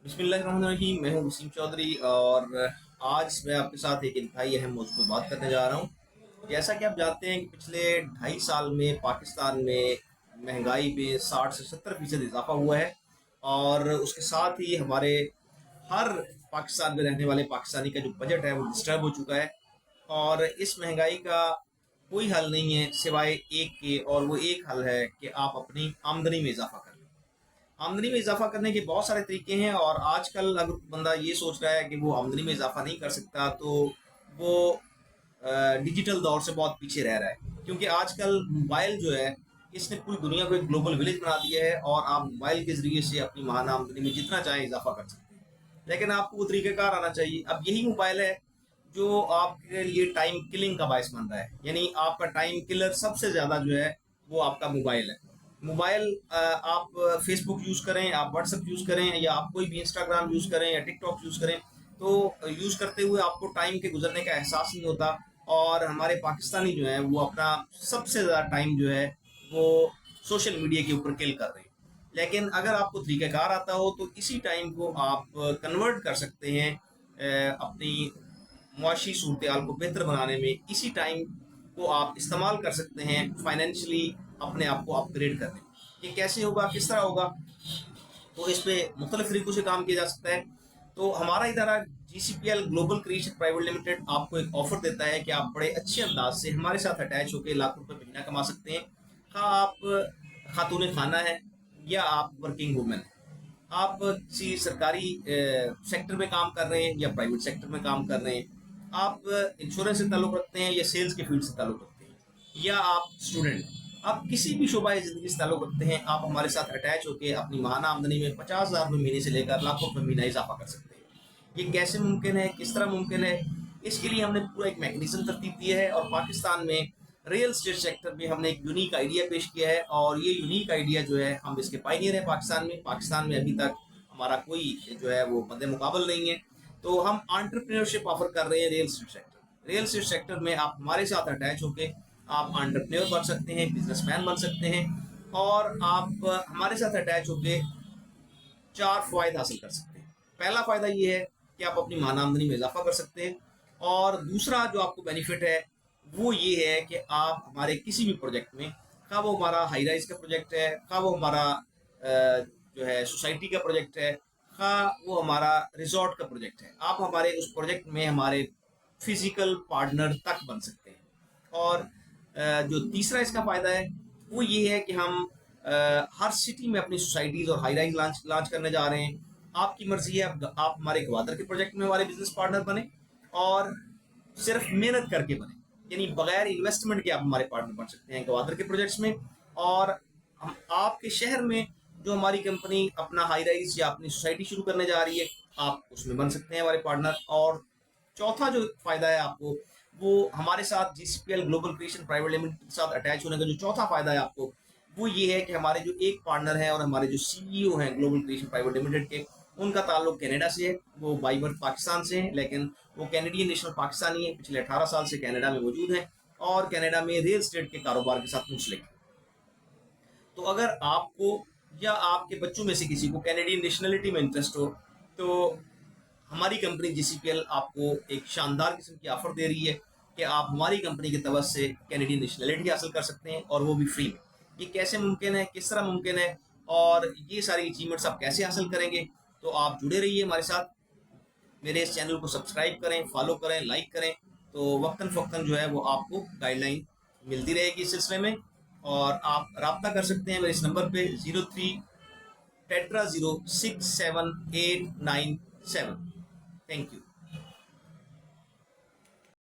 बिस्मिल्लाहिर्रहमानिर्रहीम। मैं हूं वसीम चौधरी और आज मैं आपके साथ एक इंतहाई अहम मौजू पर बात करने जा रहा हूं। जैसा कि आप जानते हैं कि पिछले 2.5 साल में पाकिस्तान में महंगाई में 60 से 70% इजाफा हुआ है और उसके साथ ही हमारे हर पाकिस्तान में रहने वाले पाकिस्तानी का जो बजट है वो डिस्टर्ब हो चुका है। और इस महंगाई का कोई हल नहीं है सिवाय एक के, और वो एक हल है कि आप अपनी आमदनी में इजाफा कर लें। आमदनी में इजाफा करने के बहुत सारे तरीके हैं और आजकल अगर बंदा ये सोच रहा है कि वो आमदनी में इजाफा नहीं कर सकता तो वो डिजिटल दौर से बहुत पीछे रह रहा है, क्योंकि आजकल मोबाइल जो है इसने पूरी दुनिया को एक ग्लोबल विलेज बना दिया है और आप मोबाइल के जरिए से अपनी माहाना आमदनी में जितना चाहें इजाफा कर सकते हैं। लेकिन आपको वो तरीक़ाकार आना चाहिए। अब यही मोबाइल है जो आपके लिए टाइम किलिंग का बायस बन रहा है, यानी आपका टाइम किलर सबसे ज़्यादा जो है वो आपका मोबाइल है। मोबाइल आप फेसबुक यूज़ करें, आप व्हाट्सएप यूज़ करें, या आप कोई भी इंस्टाग्राम यूज़ करें या टिकटॉक यूज़ करें, तो यूज़ करते हुए आपको टाइम के गुजरने का एहसास नहीं होता। और हमारे पाकिस्तानी जो है वो अपना सबसे ज़्यादा टाइम जो है वो सोशल मीडिया के ऊपर किल कर रहे हैं। लेकिन अगर आपको तरीक़ाकार आता हो तो इसी टाइम को आप कन्वर्ट कर सकते हैं अपनी मुआशी सूरत हाल को बेहतर बनाने में। इसी टाइम को आप इस्तेमाल कर सकते हैं फाइनेंशियली अपने आप को अपग्रेड करने में। ये कैसे होगा, किस तरह होगा, तो इस पे मुख्तलिफ तरीकों से काम किया जा सकता है। तो हमारा इदारा GCPL global creation private limited आपको एक ऑफर देता है कि आप बड़े अच्छे अंदाज से हमारे साथ अटैच होकर लाख रुपए महीना कमा सकते हैं। हाँ, आप खातून खाना है या आप वर्किंग वूमेन है, आप किसी सरकारी सेक्टर में काम कर रहे हैं या प्राइवेट सेक्टर में काम कर रहे हैं, आप इंश्योरेंस से ताल्लुक़ रखते हैं या सेल्स के फील्ड से ताल्लुक़ रखते हैं, या आप स्टूडेंट हैं, आप किसी भी शोबा ज़िंदगी से ताल्लुक़ रखते हैं, आप हमारे साथ अटैच होकर अपनी माहाना आमदनी में 50,000 रुपये महीने से लेकर लाखों रुपये महीना इजाफा कर सकते हैं। ये कैसे मुमकिन है, किस तरह मुमकिन है, इसके लिए हमने पूरा एक मैकेनिज्म तरतीब दिया है। और पाकिस्तान में रियल स्टेट सेक्टर में हमने एक यूनिक आइडिया पेश किया है और ये यूनिक आइडिया जो है हम इसके पायनियर हैं पाकिस्तान में अभी तक हमारा कोई जो है वो मद्दे मुकाबल नहीं है। तो हम एंटरप्रेन्योरशिप ऑफर कर रहे हैं रियल स्टेट सेक्टर में आप हमारे साथ अटैच होकर आप एंटरप्रेन्योर बन सकते हैं, बिजनेसमैन बन सकते हैं, और आप हमारे साथ अटैच होकर 4 फ़ायदे हासिल कर सकते हैं। पहला फ़ायदा ये है कि आप अपनी माहाना आमदनी में इजाफा कर सकते हैं, और दूसरा जो आपको बेनिफिट है वो ये है कि आप हमारे किसी भी प्रोजेक्ट में, खा वो हमारा हाई राइज का प्रोजेक्ट है, खा वो हमारा जो है सोसाइटी का प्रोजेक्ट है, खा वो हमारा रिजॉर्ट का प्रोजेक्ट है, आप हमारे उस प्रोजेक्ट में हमारे फिजिकल पार्टनर तक बन सकते हैं। और जो तीसरा इसका फ़ायदा है वो ये है कि हम हर सिटी में अपनी सोसाइटीज़ और हाई राइज लॉन्च करने जा रहे हैं। आपकी मर्जी है, आप हमारे गवादर के प्रोजेक्ट में हमारे बिजनेस पार्टनर बने और सिर्फ मेहनत करके बने, यानी बगैर इन्वेस्टमेंट के आप हमारे पार्टनर बन सकते हैं गवादर के प्रोजेक्ट्स में। और हम आपके शहर में जो हमारी कंपनी अपना हाई राइज या अपनी सोसाइटी शुरू करने जा रही है, आप उसमें बन सकते हैं हमारे पार्टनर। और चौथा जो फ़ायदा है आपको, वो हमारे साथ GCPL global creation private limited के साथ अटैच होने का जो चौथा फ़ायदा है आपको, वो ये है कि हमारे जो एक पार्टनर हैं और हमारे जो CEO हैं ग्लोबल क्रिएशन प्राइवेट लिमिटेड के, उनका ताल्लुक कनाडा से है। वो बाई बर्थ पाकिस्तान से हैं, लेकिन वो कैनेडियन नेशनल पाकिस्तानी है, पिछले 18 साल से कनाडा में मौजूद हैं और कनाडा में रियल स्टेट के कारोबार के साथ मुंसलिक हैं। तो अगर आपको या आपके बच्चों में से किसी को कैनेडियन नेशनलिटी में इंटरेस्ट हो, तो हमारी कंपनी GCPL आपको एक शानदार किस्म की ऑफर दे रही है कि आप हमारी कंपनी के तवज्जो से कैनेडियन नेशनलिटी हासिल कर सकते हैं, और वो भी फ्री में। ये कैसे मुमकिन है, किस तरह मुमकिन है, और ये सारी अचीवमेंट्स आप कैसे हासिल करेंगे, तो आप जुड़े रहिए हमारे साथ। मेरे इस चैनल को सब्सक्राइब करें, फॉलो करें, लाइक करें, तो वक्तन फ़वक्तन जो है वो आपको गाइडलाइन मिलती रहेगी इस सिलसिले में। और आप रब्ता कर सकते हैं मेरे इस नंबर पे 03 टेट्रा 0 67897। Thank you.